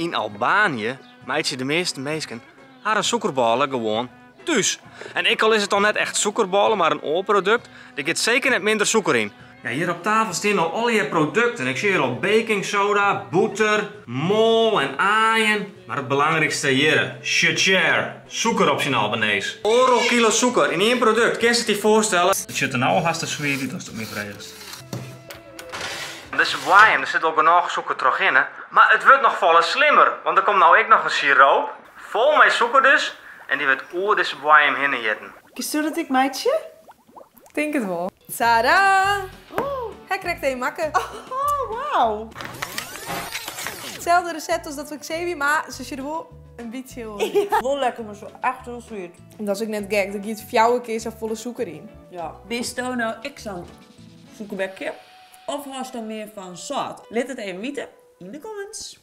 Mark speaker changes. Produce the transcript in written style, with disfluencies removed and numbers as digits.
Speaker 1: In Albanië maakt je de meeste mensen haar suikerballen gewoon thuis. En ik al is het dan net echt suikerballen, maar een oorproduct, er zit zeker net minder suiker in. Ja, hier op tafel staan al je producten. Ik zie hier al baking soda, boter, mol en aaien. Maar het belangrijkste hier, suiker. Suiker op zijn Albanese. Euro kilo suiker in één product. Kun je het je voorstellen? Het zit er nou al haast te sweetie, als het me vreest. Deze wijn, er zit al genoeg suiker terug in, hè? Maar het wordt nog volle slimmer, want er komt nou ook nog een siroop, vol met suiker dus, en die wordt oer deze wijn heen eten.
Speaker 2: Kies je dat ik, meidje?
Speaker 3: Ik denk het wel. Sarah! Hij krijgt een makken.
Speaker 2: Oh, wauw.
Speaker 3: Hetzelfde recept als dat we zeven, maar ze zitten wel een beetje hoor.
Speaker 2: Wel lekker, maar zo echt heel sweet.
Speaker 3: En dat is ook net gek, er giet fjouwe keer zo volle suiker in.
Speaker 2: Ja. Wist je nou ik zo'n suikerbekje? Of was er meer van zout? Laat het even weten in de comments.